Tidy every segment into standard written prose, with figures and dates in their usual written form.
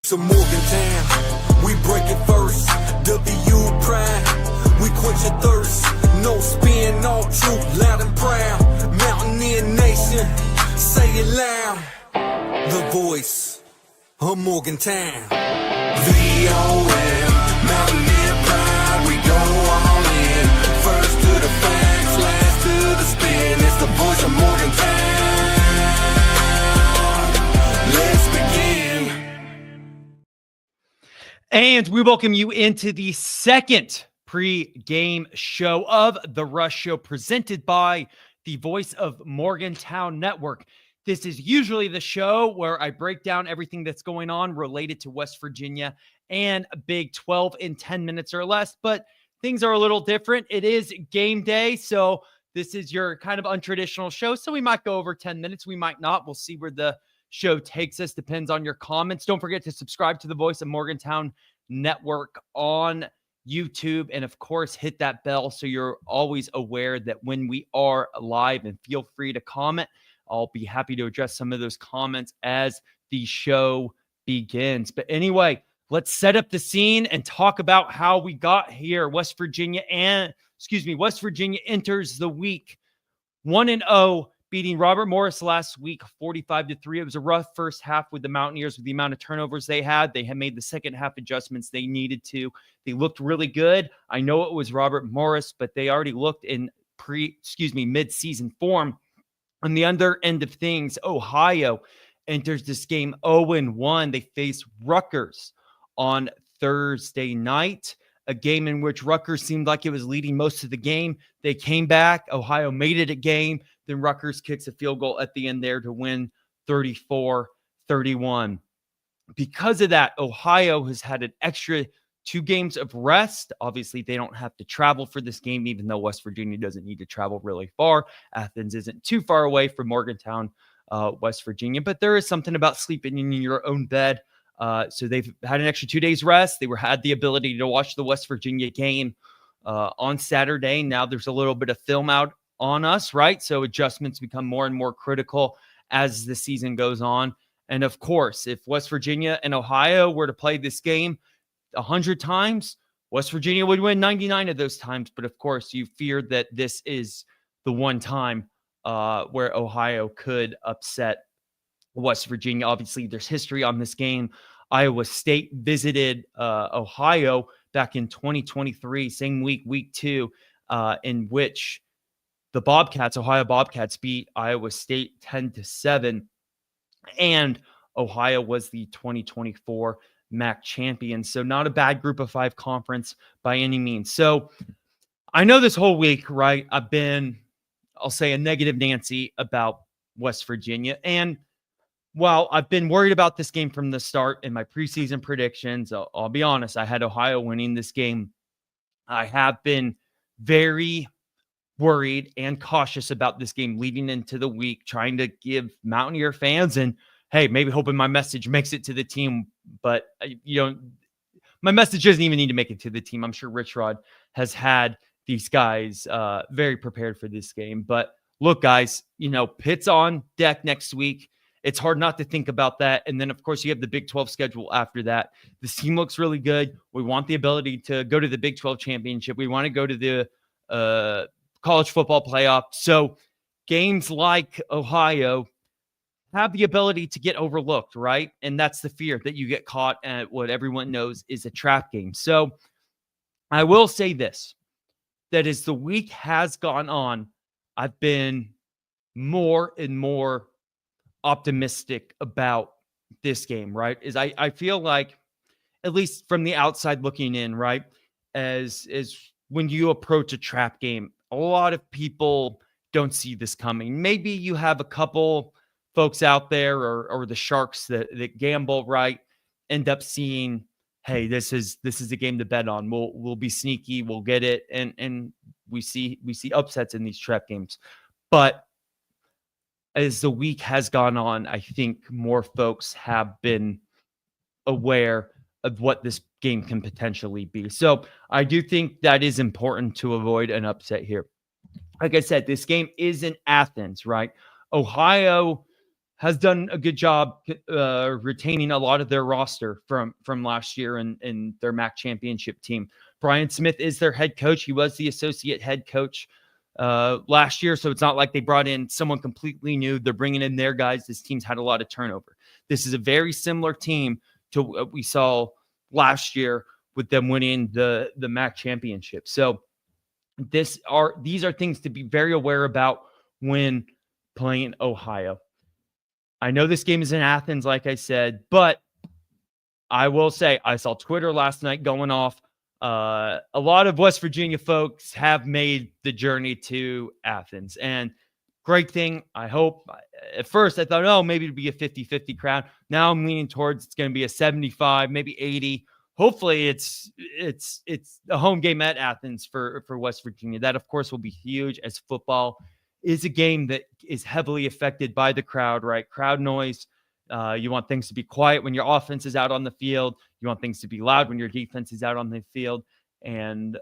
To Morgantown, we break it first. WVU pride, we quench your thirst. No spin, all truth, loud and proud. Mountaineer nation, say it loud. The voice of Morgantown. VOM, Mountaineer pride, we go all in. First to the facts, last to the spin. It's the voice of Morgantown. Let's begin. And we welcome you into the second pre-game show of The Rush Show, presented by the Voice of Morgantown Network. This is usually the show where I break down everything that's going on related to West Virginia and Big 12 in 10 minutes or less, but things are a little different. It is game day, so this is your kind of untraditional show, so we might go over 10 minutes. We might not. We'll see where the show takes us. Depends on your comments. Don't forget to subscribe to the Voice of Morgantown Network on YouTube, and of course hit that bell so you're always aware that when we are live, and feel free to comment. I'll be happy to address some of those comments as the show begins. But anyway, let's set up the scene and talk about how we got here. West Virginia enters the week 1-0, beating Robert Morris last week 45-3. It was a rough first half with the Mountaineers with the amount of turnovers they had. They had made the second half adjustments they needed to. They looked really good. I know it was Robert Morris, but they already looked in mid-season form. On the other end of things, Ohio enters this game 0-1. They face Rutgers on Thursday night, a game in which Rutgers seemed like it was leading most of the game. They came back. Ohio made it a game. Then Rutgers kicks a field goal at the end there to win 34-31. Because of that, Ohio has had an extra 2 games of rest. Obviously, they don't have to travel for this game, even though West Virginia doesn't need to travel really far. Athens isn't too far away from Morgantown, West Virginia, but there is something about sleeping in your own bed. So they've had an extra 2 days rest. They had the ability to watch the West Virginia game on Saturday. Now there's a little bit of film out on us, right? So adjustments become more and more critical as the season goes on. And of course, if West Virginia and Ohio were to play this game 100 times, West Virginia would win 99 of those times. But of course, you fear that this is the one time where Ohio could upset West Virginia. Obviously, there's history on this game. Iowa State visited Ohio back in 2023, same week, week 2, in which the Ohio Bobcats beat Iowa State 10-7. And Ohio was the 2024 MAC champion. So not a bad group of 5 conference by any means. So I know this whole week, right, I've been, I'll say, a negative Nancy about West Virginia. And while I've been worried about this game from the start in my preseason predictions, I'll be honest, I had Ohio winning this game. I have been very worried and cautious about this game leading into the week, trying to give Mountaineer fans, and hey, maybe hoping my message makes it to the team, but my message doesn't even need to make it to the team. I'm sure Rich Rod has had these guys very prepared for this game. But look, guys, Pitt's on deck next week. It's hard not to think about that. And then, of course, you have the Big 12 schedule after that. This team looks really good. We want the ability to go to the Big 12 championship. We want to go to the college football playoff. So games like Ohio have the ability to get overlooked, right? And that's the fear, that you get caught at what everyone knows is a trap game. So I will say this, that as the week has gone on, I've been more and more optimistic about this game, right? I feel like, at least from the outside looking in, right, as when you approach a trap game, a lot of people don't see this coming. Maybe you have a couple folks out there or the sharks that gamble, right, end up seeing, hey, this is a game to bet on. We'll be sneaky, we'll get it, and we see upsets in these trap games. But as the week has gone on, I think more folks have been aware of what this game can potentially be. So I do think that is important to avoid an upset here. Like I said, this game is in Athens, right? Ohio has done a good job retaining a lot of their roster from last year and their MAC championship team. Brian Smith is their head coach. He was the associate head coach last year, so it's not like they brought in someone completely new. They're bringing in their guys. This team's had a lot of turnover. This is a very similar team to what we saw last year with them winning the MAC championship. So these are things to be very aware about when playing Ohio. I know this game is in Athens, like I said, but I will say I saw Twitter last night going off. A lot of West Virginia folks have made the journey to Athens, and great thing. I hope. At first I thought, oh, maybe it'd be a 50-50 crowd. Now I'm leaning towards it's going to be a 75, maybe 80. Hopefully it's a home game at Athens for West Virginia. That, of course, will be huge, as football is a game that is heavily affected by the crowd, right? Crowd noise. You want things to be quiet when your offense is out on the field. You want things to be loud when your defense is out on the field. And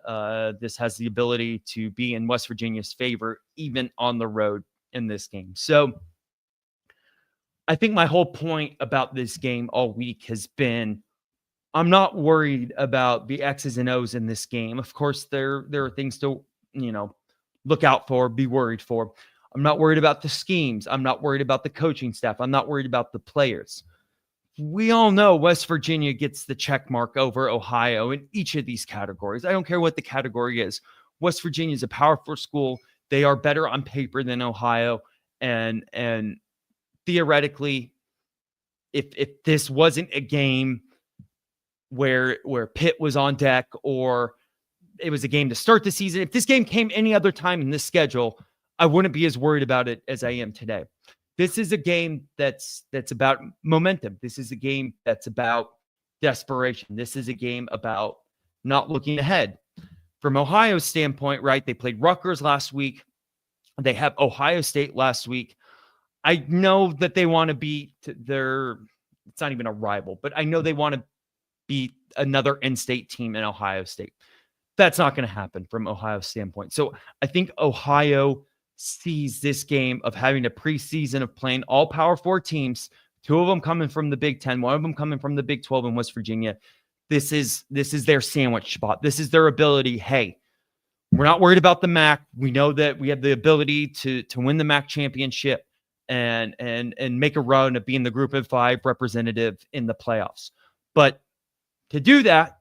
this has the ability to be in West Virginia's favor, even on the road in this game. So I think my whole point about this game all week has been, I'm not worried about the X's and O's in this game. Of course, there are things to, look out for, be worried for. I'm not worried about the schemes. I'm not worried about the coaching staff. I'm not worried about the players. We all know West Virginia gets the check mark over Ohio in each of these categories. I don't care what the category is. West Virginia is a Power 4 school. They are better on paper than Ohio. And theoretically, if this wasn't a game where Pitt was on deck, or it was a game to start the season, if this game came any other time in this schedule, I wouldn't be as worried about it as I am today. This is a game that's about momentum. This is a game that's about desperation. This is a game about not looking ahead. From Ohio's standpoint, right, they played Rutgers last week. They have Ohio State last week. I know that they want to beat it's not even a rival, but I know they want to beat another in-state team in Ohio State. That's not going to happen from Ohio's standpoint. So I think Ohio sees this game of having a preseason of playing all Power 4 teams, 2 of them coming from the Big 10, 1 of them coming from the Big 12 in West Virginia. This is their sandwich spot. This is their ability. Hey, we're not worried about the MAC. We know that we have the ability to win the MAC championship and make a run of being the Group of 5 representative in the playoffs. But to do that,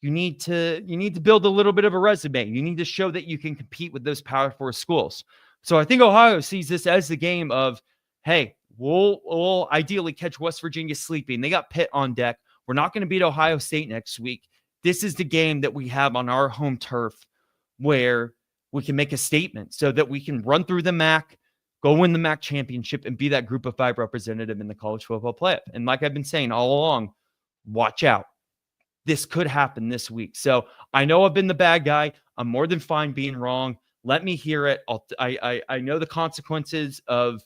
you need to build a little bit of a resume. You need to show that you can compete with those Power 4 schools. So I think Ohio sees this as the game of, hey, we'll ideally catch West Virginia sleeping. They got Pitt on deck. We're not going to beat Ohio State next week. This is the game that we have on our home turf where we can make a statement so that we can run through the MAC, go win the MAC championship, and be that Group of 5 representative in the college football playoff. And like I've been saying all along, watch out. This could happen this week. So I know I've been the bad guy. I'm more than fine being wrong. Let me hear it. I know the consequences of,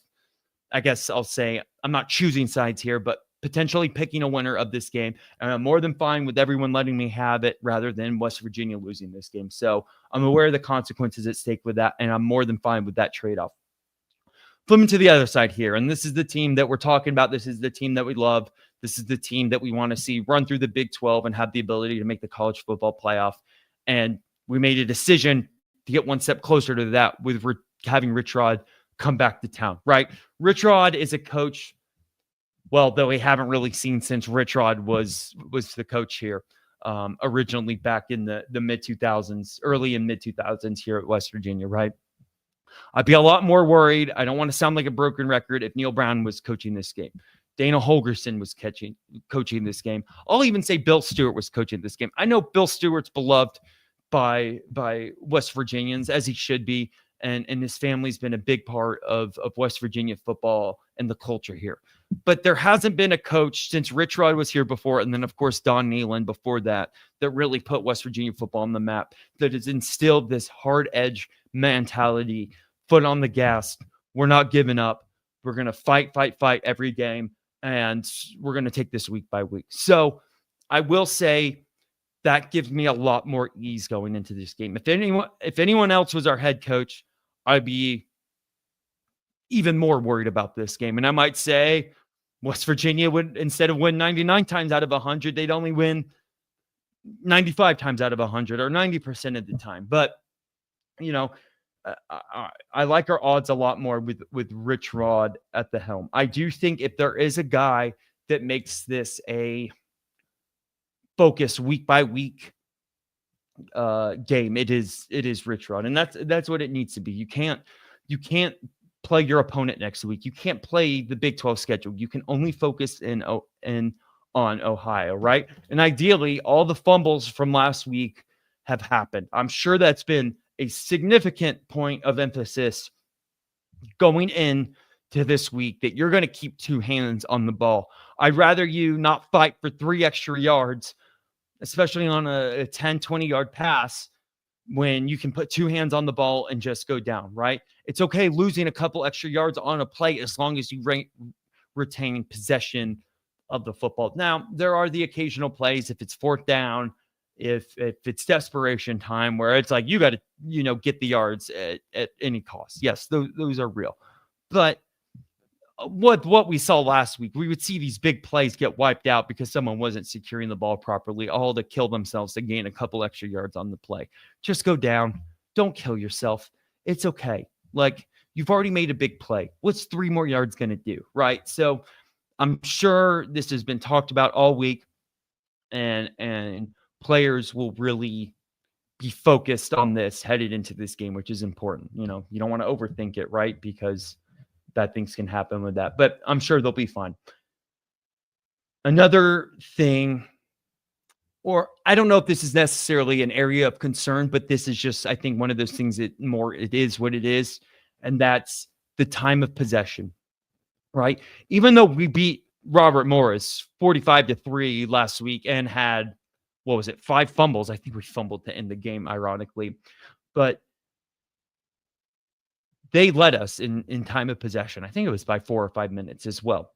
I guess I'll say, I'm not choosing sides here, but potentially picking a winner of this game. And I'm more than fine with everyone letting me have it rather than West Virginia losing this game. So I'm aware of the consequences at stake with that, and I'm more than fine with that trade-off. Flipping to the other side here, and this is the team that we're talking about. This is the team that we love. This is the team that we want to see run through the Big 12 and have the ability to make the college football playoff. And we made a decision to get one step closer to that with having Rich Rod come back to town, right? Rich Rod is a coach, well, though we haven't really seen since Rich Rod was the coach here originally back in the mid-2000s, early and mid-2000s here at West Virginia, right? I'd be a lot more worried. I don't want to sound like a broken record if Neil Brown was coaching this game. Dana Holgerson was coaching this game. I'll even say Bill Stewart was coaching this game. I know Bill Stewart's beloved by West Virginians, as he should be, and his family's been a big part of West Virginia football and the culture here. But there hasn't been a coach since Rich Rod was here before, and then, of course, Don Nehlen before that really put West Virginia football on the map, that has instilled this hard edge mentality, foot on the gas. We're not giving up. We're going to fight every game, and we're going to take this week by week. So I will say that gives me a lot more ease going into this game. If anyone else was our head coach, I'd be even more worried about this game. And I might say West Virginia would, instead of win 99 times out of 100, they'd only win 95 times out of 100 or 90% of the time. But, you know, I like our odds a lot more with Rich Rod at the helm. I do think if there is a guy that makes this a focus week by week game, it is Rich Rod, and that's what it needs to be. You can't play your opponent next week. You can't play the Big 12 schedule. You can only focus on Ohio, right? And ideally, all the fumbles from last week have happened. I'm sure that's been a significant point of emphasis going in to this week, that you're going to keep two hands on the ball. I'd rather you not fight for 3 extra yards, especially on a 10, 20-yard pass, when you can put 2 hands on the ball and just go down, right? It's okay losing a couple extra yards on a play as long as you retain possession of the football. Now, there are the occasional plays, if it's 4th down, if it's desperation time, where it's like you got to, get the yards at any cost. Yes, those are real. But what we saw last week, we would see these big plays get wiped out because someone wasn't securing the ball properly, all to kill themselves to gain a couple extra yards on the play. Just go down. Don't kill yourself. It's okay. Like, you've already made a big play. What's 3 more yards going to do, right? So I'm sure this has been talked about all week, and players will really be focused on this headed into this game, which is important. You don't want to overthink it, right? Because bad things can happen with that, but I'm sure they'll be fine. Another thing, or I don't know if this is necessarily an area of concern, but this is just, I think, one of those things that it is what it is, and that's the time of possession, right? Even though we beat Robert Morris 45-3 last week and had, 5 fumbles. I think we fumbled to end the game, ironically, but they led us in time of possession. I think it was by 4 or 5 minutes as well.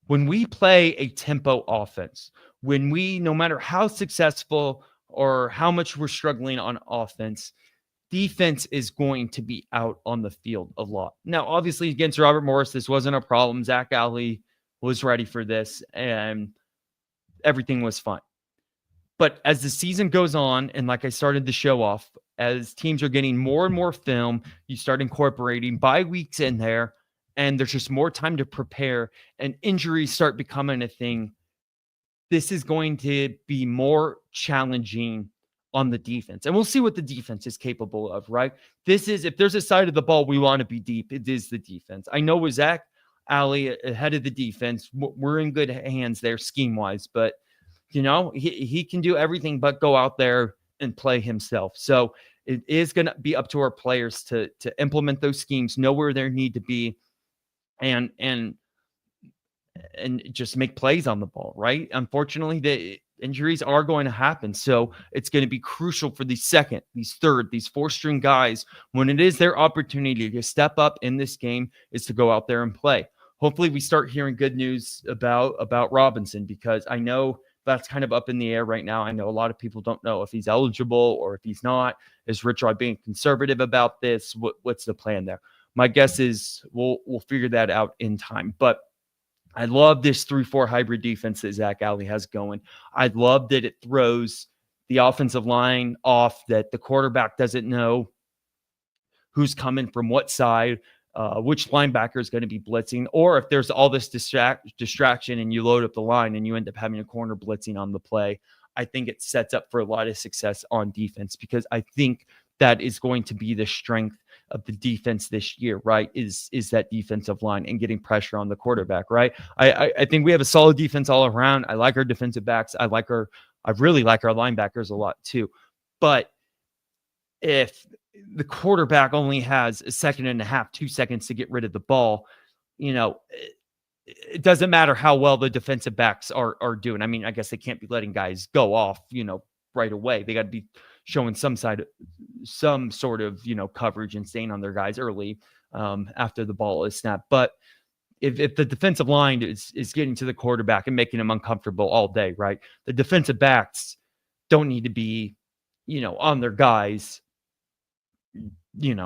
When we play a tempo offense, when we, no matter how successful or how much we're struggling on offense, defense is going to be out on the field a lot. Now, obviously, against Robert Morris, this wasn't a problem. Zach Alley was ready for this, and everything was fine. But as the season goes on, and like I started the show off, as teams are getting more and more film, you start incorporating bye weeks in there, and there's just more time to prepare, and injuries start becoming a thing. This is going to be more challenging on the defense. And we'll see what the defense is capable of, right? This is, if there's a side of the ball we want to be deep, it is the defense. I know with Zach Alley ahead of the defense, we're in good hands there scheme-wise, but he can do everything but go out there and play himself. So it is going to be up to our players to implement those schemes, know where they need to be, and just make plays on the ball, right? Unfortunately, the injuries are going to happen. So it's going to be crucial for these 2nd, these 3rd, these 4th-string guys, when it is their opportunity to step up in this game, is to go out there and play. Hopefully we start hearing good news about Robinson, because I know that's kind of up in the air right now. I know a lot of people don't know if he's eligible or if he's not. Is Rich Rod being conservative about this? What's the plan there? My guess is we'll figure that out in time. But I love this 3-4 hybrid defense that Zach Alley has going. I love that it throws the offensive line off, that the quarterback doesn't know who's coming from what side, which linebacker is going to be blitzing, or if there's all this distraction and you load up the line and you end up having a corner blitzing on the play. I think it sets up for a lot of success on defense, because I think that is going to be the strength of the defense this year, right? Is that defensive line and getting pressure on the quarterback, right? I think we have a solid defense all around. I like our defensive backs. I really like our linebackers a lot too. But if the quarterback only has a second and a half, 2 seconds to get rid of the ball, it doesn't matter how well the defensive backs are doing. I mean, I guess they can't be letting guys go off, right away. They got to be showing some sort of, coverage and staying on their guys early after the ball is snapped. But if the defensive line is getting to the quarterback and making him uncomfortable all day, right? The defensive backs don't need to be, on their guys,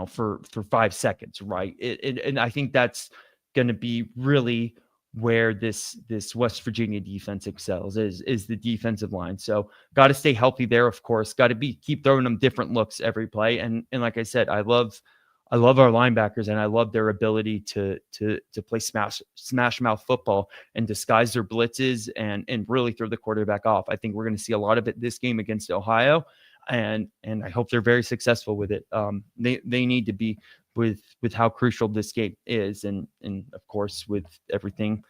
for 5 seconds, right? And I think that's going to be really where this West Virginia defense excels is the defensive line. So got to stay healthy there, of course. Got to keep throwing them different looks every play. And like I said, I love our linebackers, and I love their ability to play smash mouth football and disguise their blitzes and really throw the quarterback off. I think we're going to see a lot of it this game against Ohio, and I hope they're very successful with it. They need to be with how crucial this game is, and of course with everything,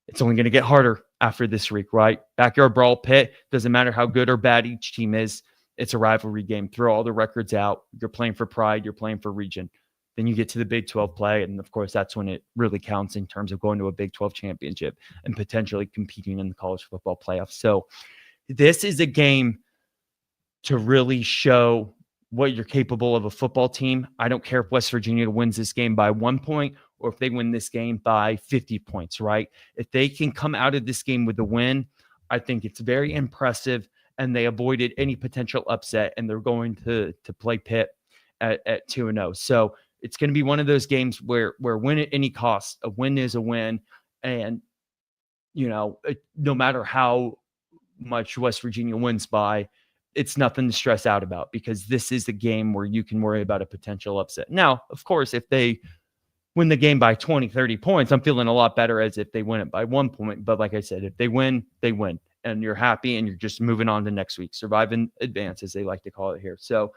it's only going to get harder after this week, right? Backyard brawl pit, doesn't matter how good or bad each team is. It's a rivalry game. Throw all the records out. You're playing for pride. You're playing for region. Then you get to the Big 12 play, and of course, that's when it really counts in terms of going to a Big 12 championship and potentially competing in the college football playoffs. So this is a game to really show what you're capable of a football team. I don't care if West Virginia wins this game by 1 point or if they win this game by 50 points, right? If they can come out of this game with a win, I think it's very impressive, and they avoided any potential upset, and they're going to play Pitt at 2-0. So it's going to be one of those games where win at any cost, a win is a win. And, no matter how much West Virginia wins by, it's nothing to stress out about, because this is the game where you can worry about a potential upset. Now, of course, if they win the game by 20, 30 points, I'm feeling a lot better as if they win it by 1 point. But like I said, if they win, they win. And you're happy, and you're just moving on to next week. Survive and advance, as they like to call it here. So,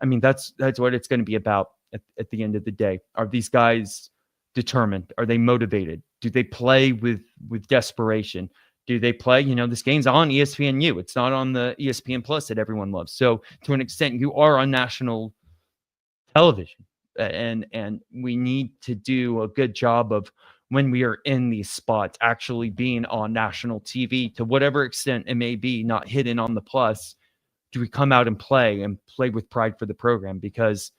I mean, that's what it's going to be about at the end of the day. Are these guys determined? Are they motivated? Do they play with desperation? Do they play? This game's on ESPNU. It's not on the ESPN Plus that everyone loves. So to an extent, you are on national television, and we need to do a good job of, when we are in these spots, actually being on national TV to whatever extent it may be, not hidden on the Plus. Do we come out and play with pride for the program? Because,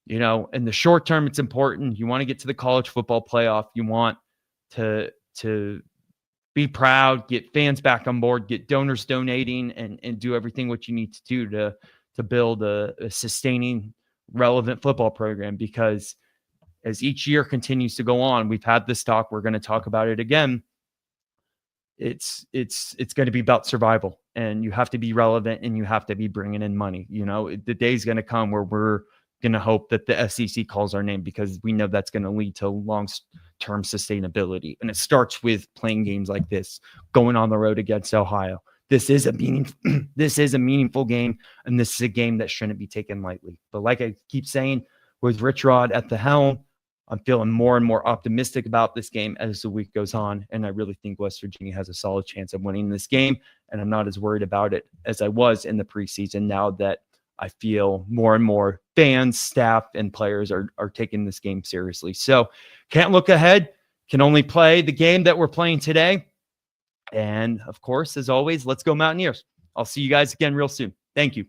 in the short term, it's important. You want to get to the college football playoff. You want to be proud, get fans back on board, get donors donating, and do everything what you need to do to build a sustaining, relevant football program. Because as each year continues to go on, we've had this talk, we're going to talk about it again. It's going to be about survival, and you have to be relevant, and you have to be bringing in money. The day's going to come where we're going to hope that the SEC calls our name, because we know that's going to lead to long-term sustainability. And it starts with playing games like this, going on the road against Ohio. This is a meaningful game, and this is a game that shouldn't be taken lightly. But like I keep saying, with Rich Rod at the helm, I'm feeling more and more optimistic about this game as the week goes on, and I really think West Virginia has a solid chance of winning this game, and I'm not as worried about it as I was in the preseason, now that I feel more and more fans, staff, and players are taking this game seriously. So can't look ahead, can only play the game that we're playing today. And of course, as always, let's go Mountaineers. I'll see you guys again real soon. Thank you.